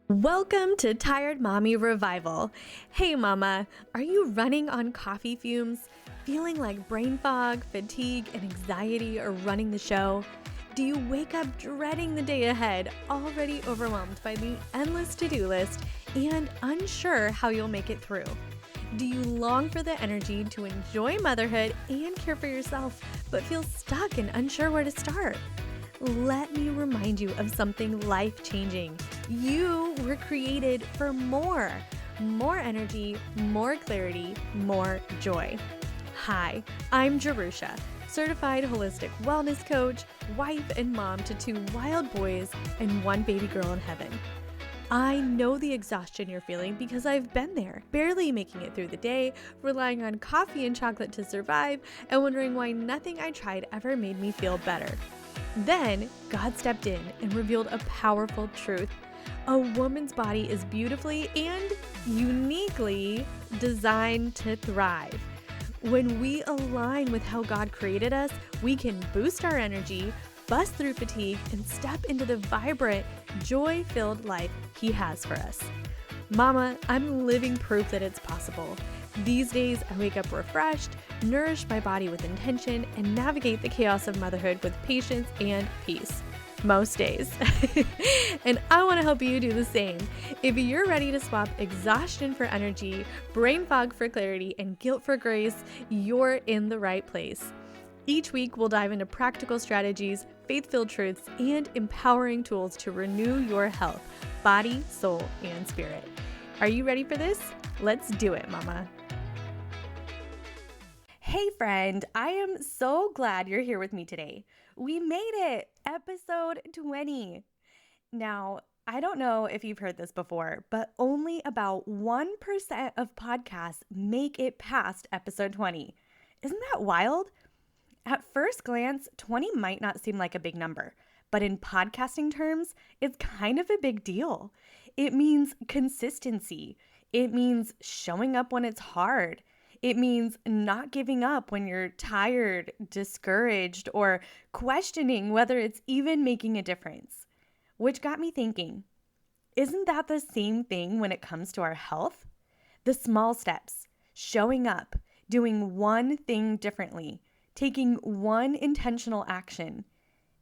Welcome to Tired Mommy Revival. Hey mama, are you running on coffee fumes? Feeling like brain fog, fatigue, and anxiety are running the show? Do you wake up dreading the day ahead, already overwhelmed by the endless to-do list and unsure how you'll make it through? Do you long for the energy to enjoy motherhood and care for yourself, but feel stuck and unsure where to start? Let me remind you of something life-changing. You were created for more energy, more clarity, more joy. Hi, I'm Jerusha, certified holistic wellness coach, wife and mom to 2 wild boys and 1 baby girl in heaven. I know the exhaustion you're feeling because I've been there, barely making it through the day, relying on coffee and chocolate to survive, and wondering why nothing I tried ever made me feel better. Then, God stepped in and revealed a powerful truth. A woman's body is beautifully and uniquely designed to thrive. When we align with how God created us, we can boost our energy, bust through fatigue, and step into the vibrant, joy-filled life He has for us. Mama, I'm living proof that it's possible. These days, I wake up refreshed, nourish my body with intention, and navigate the chaos of motherhood with patience and peace. Most days. And I want to help you do the same. If you're ready to swap exhaustion for energy, brain fog for clarity, and guilt for grace, you're in the right place. Each week, we'll dive into practical strategies, faith-filled truths, and empowering tools to renew your health, body, soul, and spirit. Are you ready for this? Let's do it, mama. Hey friend, I am so glad you're here with me today. We made it, episode 20. Now, I don't know if you've heard this before, but only about 1% of podcasts make it past episode 20. Isn't that wild? At first glance, 20 might not seem like a big number, but in podcasting terms, it's kind of a big deal. It means consistency. It means showing up when it's hard. It means not giving up when you're tired, discouraged, or questioning whether it's even making a difference. Which got me thinking, isn't that the same thing when it comes to our health? The small steps, showing up, doing one thing differently, taking one intentional action.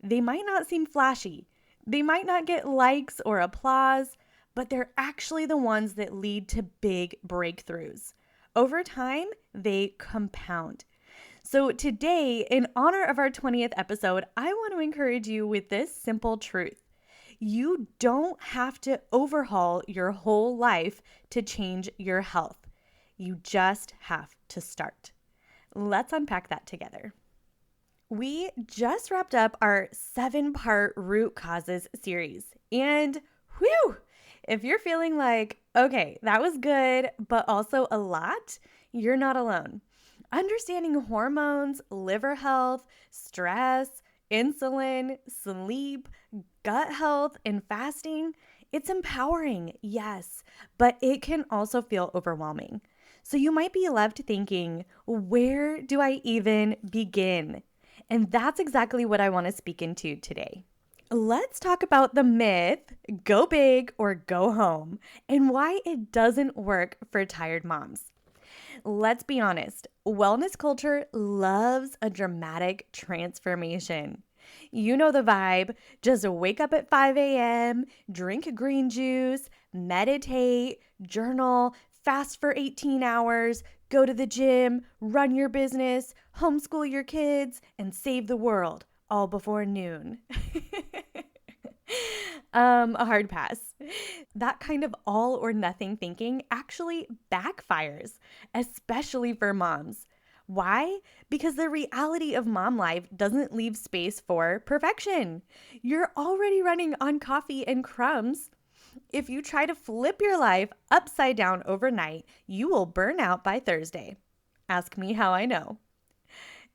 They might not seem flashy. They might not get likes or applause, but they're actually the ones that lead to big breakthroughs. Over time, they compound. So today, in honor of our 20th episode, I want to encourage you with this simple truth. You don't have to overhaul your whole life to change your health. You just have to start. Let's unpack that together. We just wrapped up our 7-part root causes series, and whew! If you're feeling like, okay, that was good, but also a lot, you're not alone. Understanding hormones, liver health, stress, insulin, sleep, gut health, and fasting, it's empowering, yes, but it can also feel overwhelming. So you might be left thinking, where do I even begin? And that's exactly what I want to speak into today. Let's talk about the myth, go big or go home, and why it doesn't work for tired moms. Let's be honest, wellness culture loves a dramatic transformation. You know the vibe, just wake up at 5 a.m., drink green juice, meditate, journal, fast for 18 hours, go to the gym, run your business, homeschool your kids, and save the world, all before noon. A hard pass. That kind of all or nothing thinking actually backfires, especially for moms. Why? Because the reality of mom life doesn't leave space for perfection. You're already running on coffee and crumbs. If you try to flip your life upside down overnight, you will burn out by Thursday. Ask me how I know.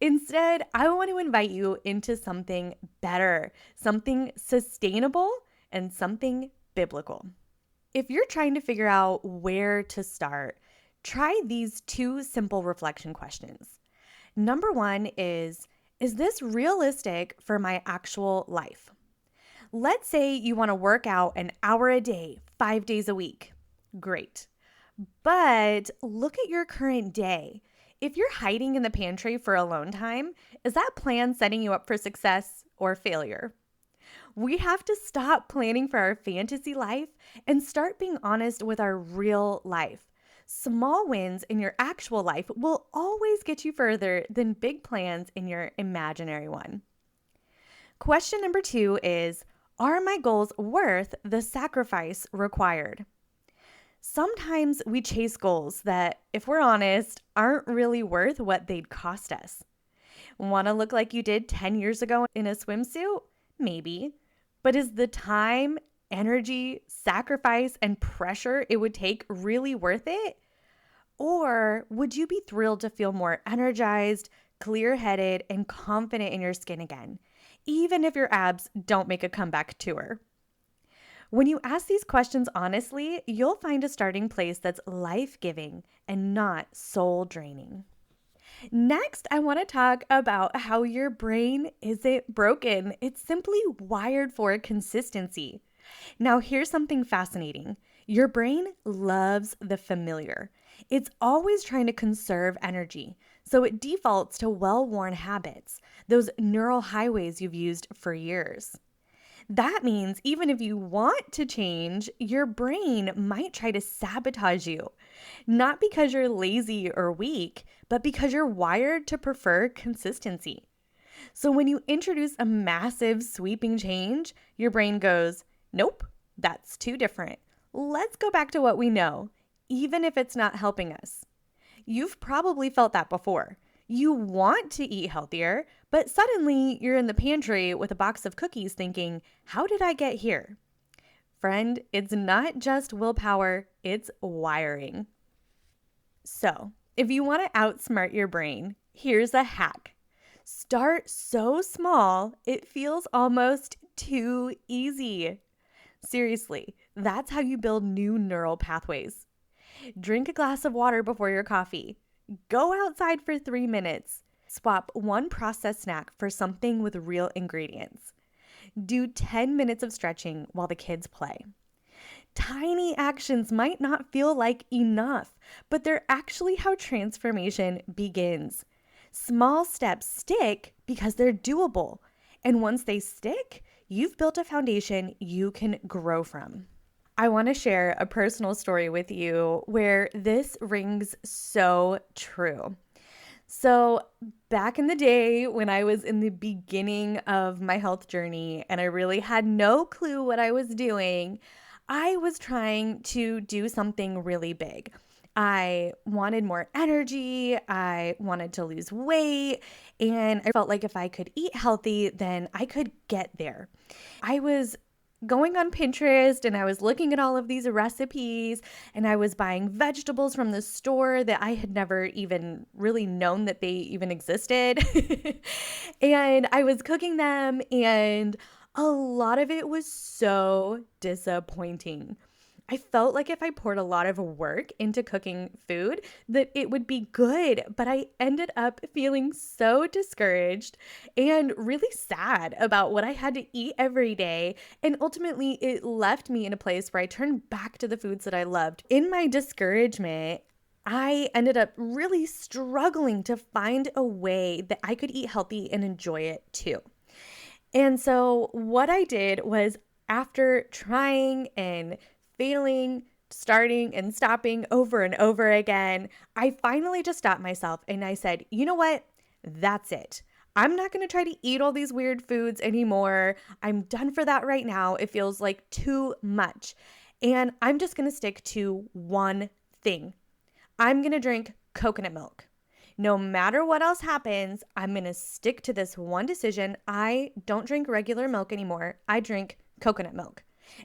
Instead, I want to invite you into something better, something sustainable, and something biblical. If you're trying to figure out where to start, try these 2 simple reflection questions. Number 1 is this realistic for my actual life? Let's say you want to work out an hour a day, 5 days a week. Great. But look at your current day. If you're hiding in the pantry for alone time, is that plan setting you up for success or failure? We have to stop planning for our fantasy life and start being honest with our real life. Small wins in your actual life will always get you further than big plans in your imaginary one. Question number 2 is, are my goals worth the sacrifice required? Sometimes we chase goals that, if we're honest, aren't really worth what they'd cost us. Want to look like you did 10 years ago in a swimsuit? Maybe. But is the time, energy, sacrifice, and pressure it would take really worth it? Or would you be thrilled to feel more energized, clear-headed, and confident in your skin again, even if your abs don't make a comeback tour? When you ask these questions honestly, you'll find a starting place that's life-giving and not soul-draining. Next, I want to talk about how your brain isn't broken. It's simply wired for consistency. Now, here's something fascinating. Your brain loves the familiar. It's always trying to conserve energy, so it defaults to well-worn habits, those neural highways you've used for years. That means even if you want to change, your brain might try to sabotage you. Not because you're lazy or weak, but because you're wired to prefer consistency. So when you introduce a massive sweeping change, your brain goes, nope, that's too different. Let's go back to what we know, even if it's not helping us. You've probably felt that before. You want to eat healthier, but suddenly you're in the pantry with a box of cookies thinking, how did I get here? Friend, it's not just willpower, it's wiring. So, if you want to outsmart your brain, here's a hack. Start so small, it feels almost too easy. Seriously, that's how you build new neural pathways. Drink a glass of water before your coffee. Go outside for 3 minutes. Swap one processed snack for something with real ingredients. Do 10 minutes of stretching while the kids play. Tiny actions might not feel like enough, but they're actually how transformation begins. Small steps stick because they're doable. And once they stick, you've built a foundation you can grow from. I want to share a personal story with you where this rings so true. So, back in the day when I was in the beginning of my health journey and I really had no clue what I was doing, I was trying to do something really big. I wanted more energy, I wanted to lose weight, and I felt like if I could eat healthy, then I could get there. I was going on Pinterest and I was looking at all of these recipes and I was buying vegetables from the store that I had never even really known that they even existed. And I was cooking them and a lot of it was so disappointing. I felt like if I poured a lot of work into cooking food that it would be good, but I ended up feeling so discouraged and really sad about what I had to eat every day. And ultimately, it left me in a place where I turned back to the foods that I loved. In my discouragement, I ended up really struggling to find a way that I could eat healthy and enjoy it too. And so what I did was, after trying and failing, starting and stopping over and over again, I finally just stopped myself and I said, you know what? That's it. I'm not going to try to eat all these weird foods anymore. I'm done for that right now. It feels like too much. And I'm just going to stick to one thing. I'm going to drink coconut milk. No matter what else happens, I'm going to stick to this one decision. I don't drink regular milk anymore. I drink coconut milk.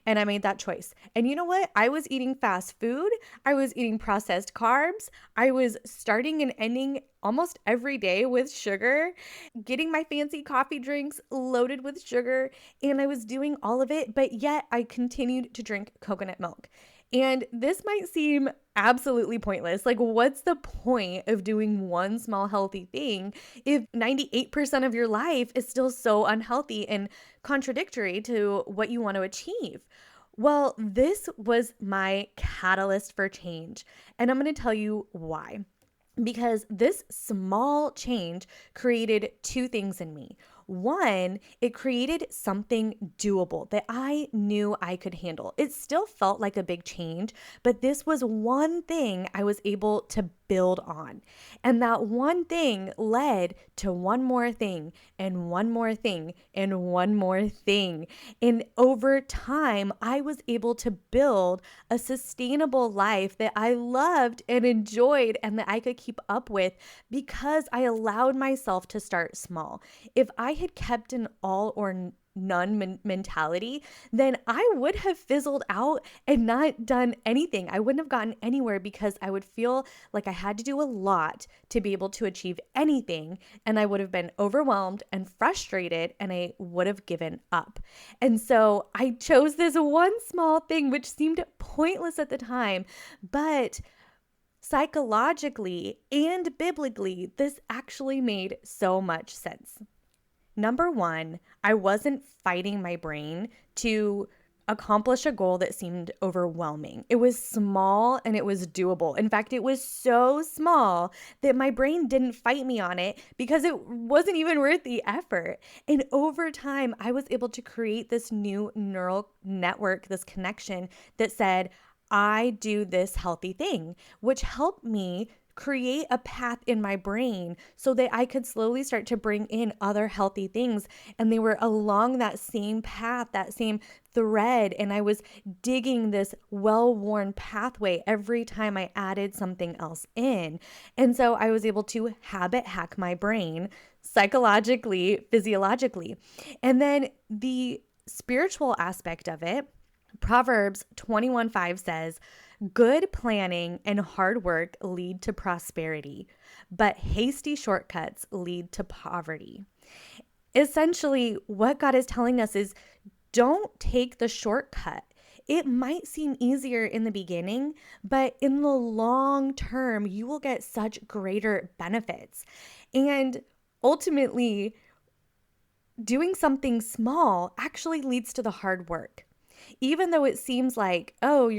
And I made that choice. And you know what? I was eating fast food. I was eating processed carbs. I was starting and ending almost every day with sugar, getting my fancy coffee drinks loaded with sugar. And I was doing all of it, but yet I continued to drink coconut milk. And this might seem absolutely pointless. Like, what's the point of doing one small healthy thing if 98% of your life is still so unhealthy and contradictory to what you want to achieve? Well, this was my catalyst for change. And I'm going to tell you why. Because this small change created two things in me. One, it created something doable that I knew I could handle. It still felt like a big change, but this was one thing I was able to build on. And that one thing led to one more thing and one more thing and one more thing. And over time, I was able to build a sustainable life that I loved and enjoyed and that I could keep up with because I allowed myself to start small. If I had kept an all or none mentality, then I would have fizzled out and not done anything. I wouldn't have gotten anywhere because I would feel like I had to do a lot to be able to achieve anything. And I would have been overwhelmed and frustrated and I would have given up. And so I chose this one small thing, which seemed pointless at the time, but psychologically and biblically, this actually made so much sense. Number one, I wasn't fighting my brain to accomplish a goal that seemed overwhelming. It was small and it was doable. In fact, it was so small that my brain didn't fight me on it because it wasn't even worth the effort. And over time, I was able to create this new neural network, this connection that said, I do this healthy thing, which helped me create a path in my brain so that I could slowly start to bring in other healthy things. And they were along that same path, that same thread. And I was digging this well-worn pathway every time I added something else in. And so I was able to habit hack my brain psychologically, physiologically. And then the spiritual aspect of it, Proverbs 21:5 says, good planning and hard work lead to prosperity, but hasty shortcuts lead to poverty. Essentially, what God is telling us is don't take the shortcut. It might seem easier in the beginning, but in the long term, you will get such greater benefits. And ultimately, doing something small actually leads to the hard work. Even though it seems like, oh,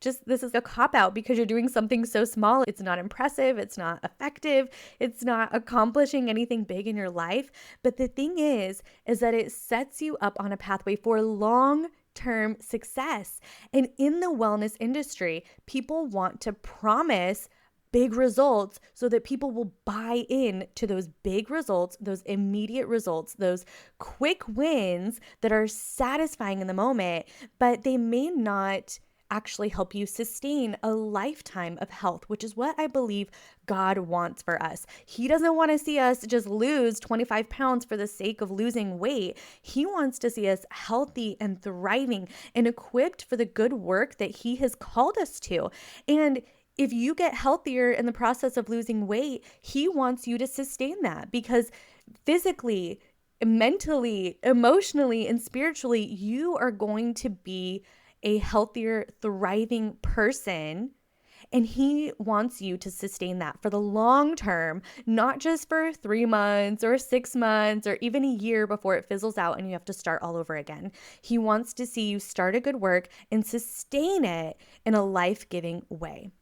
this is a cop out because you're doing something so small. It's not impressive. It's not effective. It's not accomplishing anything big in your life. But the thing is that it sets you up on a pathway for long-term success. And in the wellness industry, people want to promise big results so that people will buy in to those big results, those immediate results, those quick wins that are satisfying in the moment, but they may not actually help you sustain a lifetime of health, which is what I believe God wants for us. He doesn't want to see us just lose 25 pounds for the sake of losing weight. He wants to see us healthy and thriving and equipped for the good work that He has called us to. And if you get healthier in the process of losing weight, He wants you to sustain that because physically, mentally, emotionally, and spiritually, you are going to be a healthier, thriving person. And He wants you to sustain that for the long term, not just for 3 months or 6 months or even a year before it fizzles out and you have to start all over again. He wants to see you start a good work and sustain it in a life-giving way.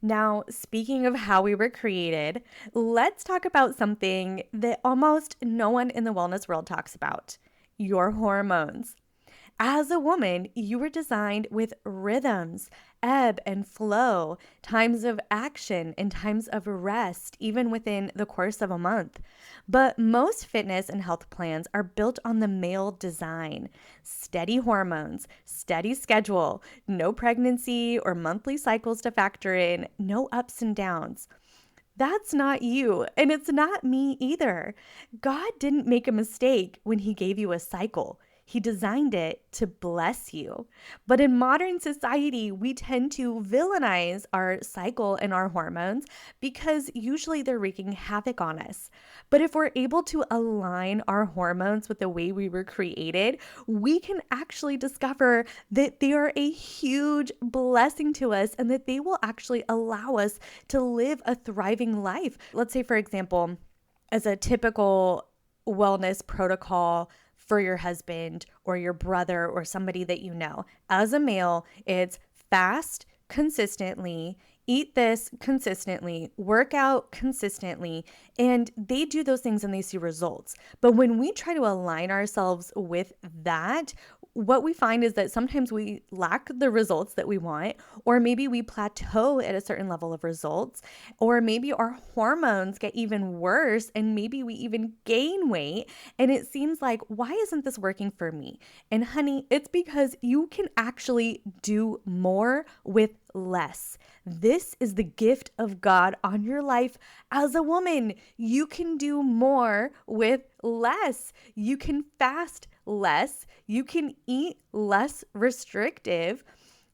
Now, speaking of how we were created, let's talk about something that almost no one in the wellness world talks about: your hormones. As a woman, you were designed with rhythms, ebb and flow, times of action and times of rest, even within the course of a month. But most fitness and health plans are built on the male design: steady hormones, steady schedule, no pregnancy or monthly cycles to factor in, no ups and downs. That's not you, and it's not me either. God didn't make a mistake when He gave you a cycle. He designed it to bless you. But in modern society, we tend to villainize our cycle and our hormones because usually they're wreaking havoc on us. But if we're able to align our hormones with the way we were created, we can actually discover that they are a huge blessing to us and that they will actually allow us to live a thriving life. Let's say, for example, as a typical wellness protocol for your husband or your brother or somebody that you know. As a male, it's fast consistently, eat this consistently, work out consistently, and they do those things and they see results. But when we try to align ourselves with that, what we find is that sometimes we lack the results that we want, or maybe we plateau at a certain level of results, or maybe our hormones get even worse and maybe we even gain weight. And it seems like, why isn't this working for me? And honey, it's because you can actually do more with less. This is the gift of God on your life as a woman. You can do more with less. You can fast less. You can eat less restrictive.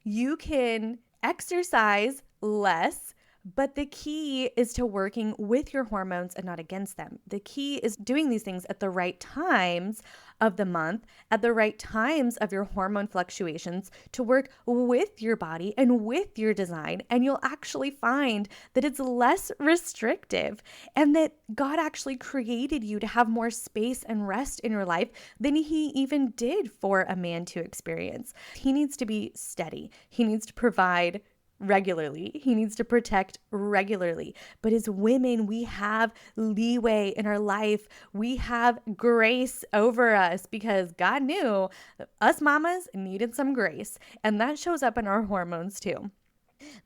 You can exercise less. But the key is to working with your hormones and not against them. The key is doing these things at the right times of the month, at the right times of your hormone fluctuations to work with your body and with your design. And you'll actually find that it's less restrictive and that God actually created you to have more space and rest in your life than He even did for a man to experience. He needs to be steady. He needs to provide regularly. He needs to protect regularly. But as women, we have leeway in our life. We have grace over us because God knew us mamas needed some grace. And that shows up in our hormones too.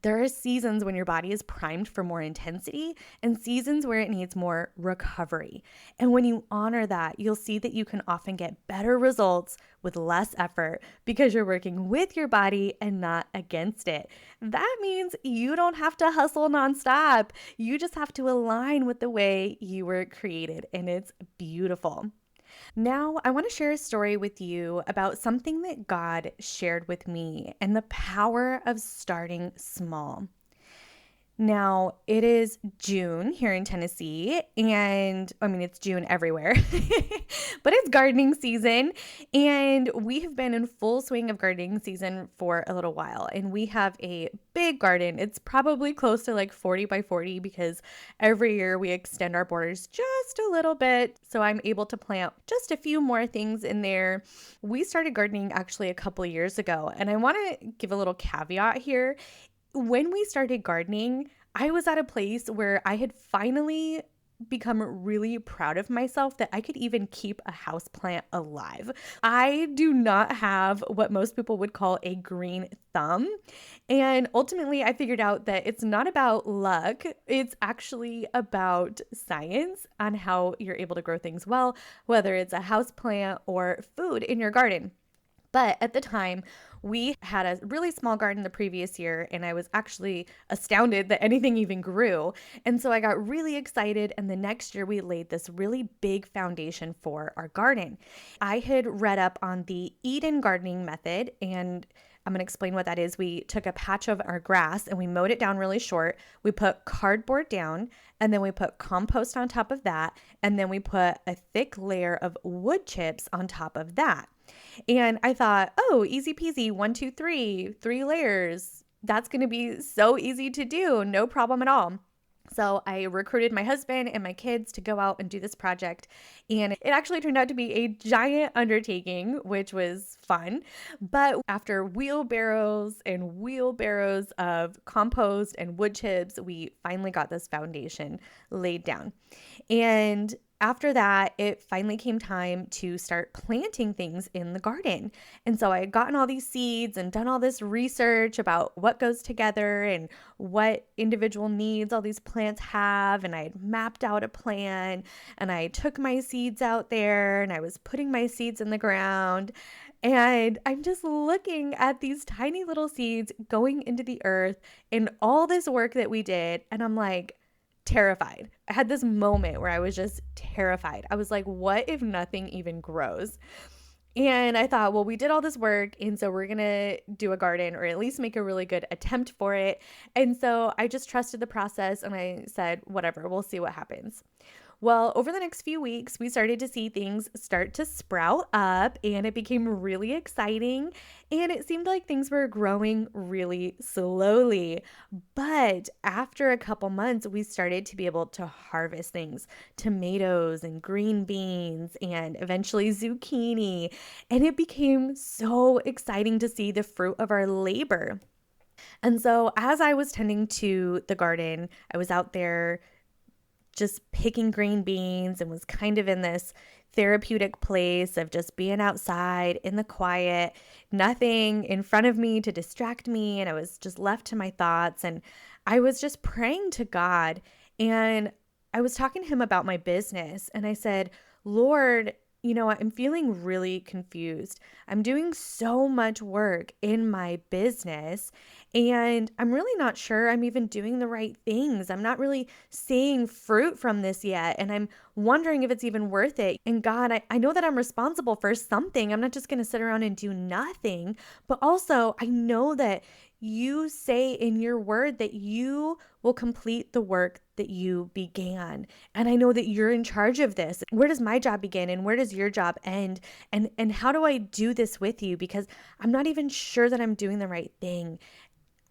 There are seasons when your body is primed for more intensity and seasons where it needs more recovery. And when you honor that, you'll see that you can often get better results with less effort because you're working with your body and not against it. That means you don't have to hustle nonstop. You just have to align with the way you were created, and it's beautiful. Now, I want to share a story with you about something that God shared with me and the power of starting small. Now, it is June here in Tennessee, and I mean, it's June everywhere, but it's gardening season, and we have been in full swing of gardening season for a little while, and we have a big garden. It's probably close to like 40 by 40 because every year we extend our borders just a little bit, so I'm able to plant just a few more things in there. We started gardening actually a couple of years ago, and I want to give a little caveat here. When we started gardening, I was at a place where I had finally become really proud of myself that I could even keep a houseplant alive. I do not have what most people would call a green thumb. And ultimately, I figured out that it's not about luck. It's actually about science on how you're able to grow things well, whether it's a houseplant or food in your garden. But at the time, we had a really small garden the previous year, and I was actually astounded that anything even grew. And so I got really excited, and the next year we laid this really big foundation for our garden. I had read up on the Eden gardening method, and I'm going to explain what that is. We took a patch of our grass and we mowed it down really short. We put cardboard down, and then we put compost on top of that, and then we put a thick layer of wood chips on top of that. And I thought, oh, easy peasy, 1, 2, 3, 3 layers. That's going to be so easy to do. No problem at all. So I recruited my husband and my kids to go out and do this project. And it actually turned out to be a giant undertaking, which was fun. But after wheelbarrows and wheelbarrows of compost and wood chips, we finally got this foundation laid down. And after that, it finally came time to start planting things in the garden. And so I had gotten all these seeds and done all this research about what goes together and what individual needs all these plants have. And I had mapped out a plan, and I took my seeds out there and I was putting my seeds in the ground. And I'm just looking at these tiny little seeds going into the earth and all this work that we did. And I'm like, terrified. I had this moment where I was just terrified. I was like, what if nothing even grows? And I thought, well, we did all this work, and so we're going to do a garden or at least make a really good attempt for it. And so I just trusted the process and I said, whatever, we'll see what happens. Well, over the next few weeks, we started to see things start to sprout up and it became really exciting. And it seemed like things were growing really slowly. But after a couple months, we started to be able to harvest things, tomatoes and green beans and eventually zucchini. And it became so exciting to see the fruit of our labor. And so, as I was tending to the garden, I was out there just picking green beans and was kind of in this therapeutic place of just being outside in the quiet, nothing in front of me to distract me. And I was just left to my thoughts. And I was just praying to God. And I was talking to him about my business. And I said, Lord, I'm feeling really confused. I'm doing so much work in my business, and I'm really not sure I'm even doing the right things. I'm not really seeing fruit from this yet. And I'm wondering if it's even worth it. And God, I know that I'm responsible for something. I'm not just going to sit around and do nothing. But also, I know that you say in your word that you will complete the work that you began. And I know that you're in charge of this. Where does my job begin and where does your job end? And how do I do this with you? Because I'm not even sure that I'm doing the right thing.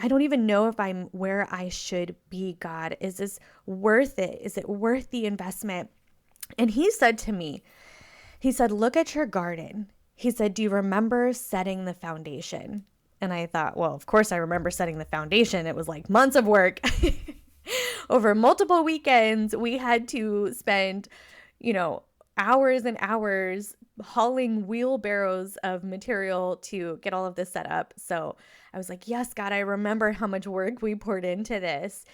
I don't even know if I'm where I should be, God. Is this worth it? Is it worth the investment? And he said to me, he said, look at your garden. He said, do you remember setting the foundation? And I thought, well, of course I remember setting the foundation. It was like months of work. Over multiple weekends, we had to spend, hours and hours hauling wheelbarrows of material to get all of this set up. So I was like, yes, God, I remember how much work we poured into this.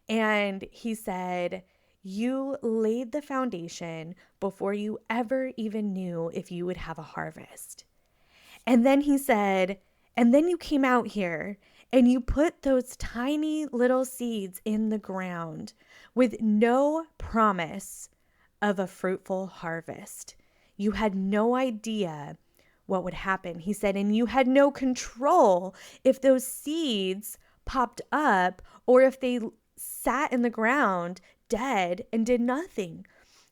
And he said, you laid the foundation before you ever even knew if you would have a harvest. And then he said, and then you came out here and you put those tiny little seeds in the ground with no promise of a fruitful harvest. You had no idea what would happen. He said, and you had no control if those seeds popped up or if they sat in the ground dead and did nothing.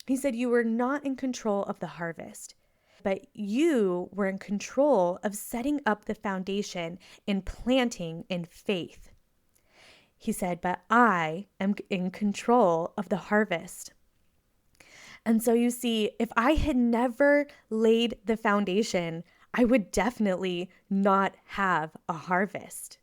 He said, you were not in control of the harvest, but you were in control of setting up the foundation and planting in faith. He said, but I am in control of the harvest. And so you see, if I had never laid the foundation, I would definitely not have a harvest.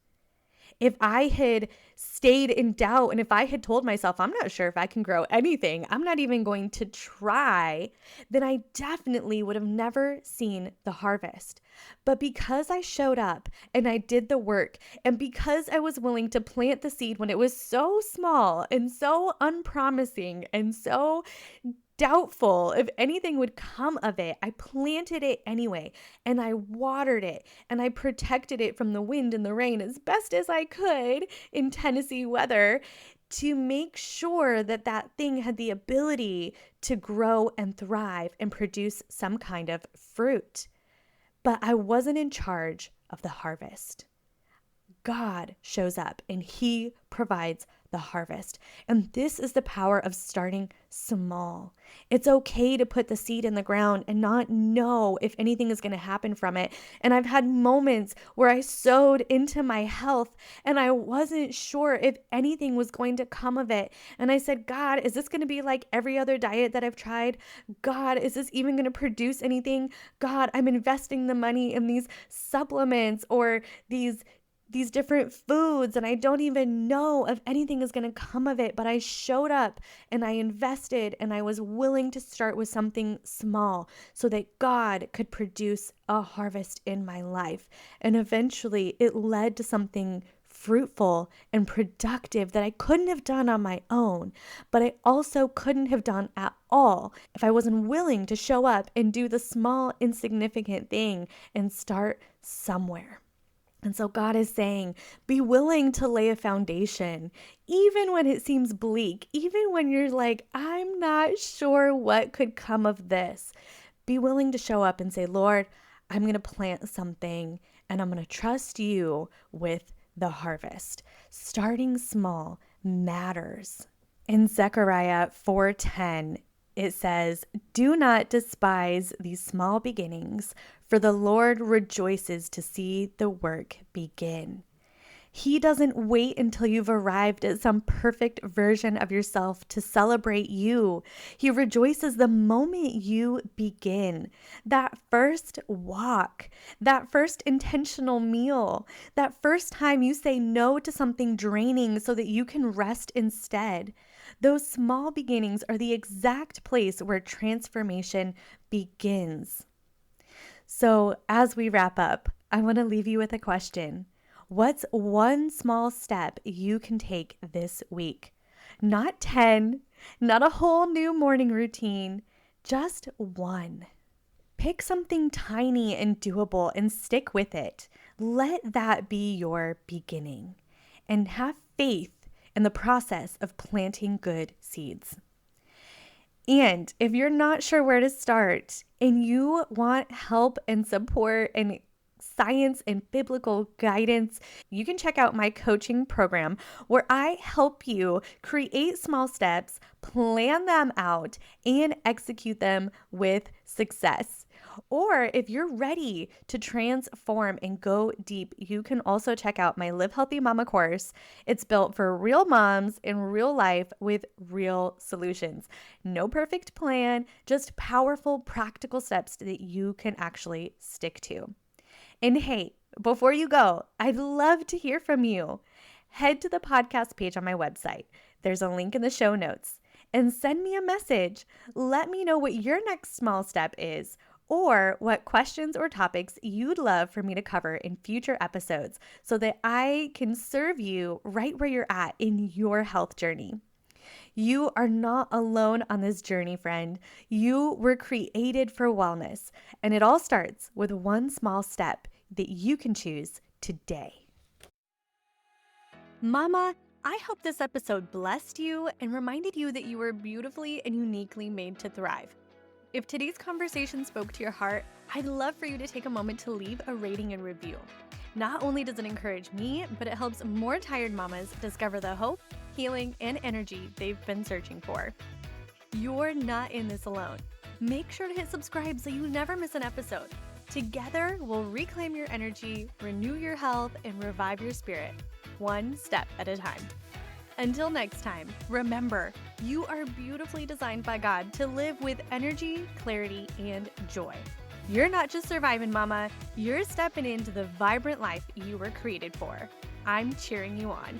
If I had stayed in doubt and if I had told myself, I'm not sure if I can grow anything, I'm not even going to try, then I definitely would have never seen the harvest. But because I showed up and I did the work, and because I was willing to plant the seed when it was so small and so unpromising and so doubtful if anything would come of it, I planted it anyway, and I watered it, and I protected it from the wind and the rain as best as I could in Tennessee weather to make sure that that thing had the ability to grow and thrive and produce some kind of fruit. But I wasn't in charge of the harvest. God shows up and he provides the harvest. And this is the power of starting small. It's okay to put the seed in the ground and not know if anything is going to happen from it. And I've had moments where I sowed into my health and I wasn't sure if anything was going to come of it. And I said, God, is this going to be like every other diet that I've tried? God, is this even going to produce anything? God, I'm investing the money in these supplements or these different foods and I don't even know if anything is going to come of it, but I showed up and I invested and I was willing to start with something small so that God could produce a harvest in my life. And eventually it led to something fruitful and productive that I couldn't have done on my own, but I also couldn't have done at all if I wasn't willing to show up and do the small, insignificant thing and start somewhere. And so God is saying, be willing to lay a foundation, even when it seems bleak, even when you're like, I'm not sure what could come of this. Be willing to show up and say, Lord, I'm going to plant something and I'm going to trust you with the harvest. Starting small matters. In Zechariah 4:10, it says, "Do not despise these small beginnings, for the Lord rejoices to see the work begin." He doesn't wait until you've arrived at some perfect version of yourself to celebrate you. He rejoices the moment you begin. That first walk, that first intentional meal, that first time you say no to something draining so that you can rest instead. Those small beginnings are the exact place where transformation begins. So, as we wrap up, I want to leave you with a question. What's one small step you can take this week? Not 10, not a whole new morning routine, just one. Pick something tiny and doable and stick with it. Let that be your beginning. And have faith in the process of planting good seeds. And if you're not sure where to start and you want help and support and science and biblical guidance, you can check out my coaching program where I help you create small steps, plan them out, and execute them with success. Or if you're ready to transform and go deep, you can also check out my Live Healthy Mama course. It's built for real moms in real life with real solutions. No perfect plan, just powerful, practical steps that you can actually stick to. And hey, before you go, I'd love to hear from you. Head to the podcast page on my website. There's a link in the show notes. And send me a message. Let me know what your next small step is, or what questions or topics you'd love for me to cover in future episodes so that I can serve you right where you're at in your health journey. You are not alone on this journey, friend. You were created for wellness, and it all starts with one small step that you can choose today. Mama, I hope this episode blessed you and reminded you that you were beautifully and uniquely made to thrive. If today's conversation spoke to your heart, I'd love for you to take a moment to leave a rating and review. Not only does it encourage me, but it helps more tired mamas discover the hope, healing, and energy they've been searching for. You're not in this alone. Make sure to hit subscribe so you never miss an episode. Together, we'll reclaim your energy, renew your health, and revive your spirit, one step at a time. Until next time, remember, you are beautifully designed by God to live with energy, clarity, and joy. You're not just surviving, mama. You're stepping into the vibrant life you were created for. I'm cheering you on.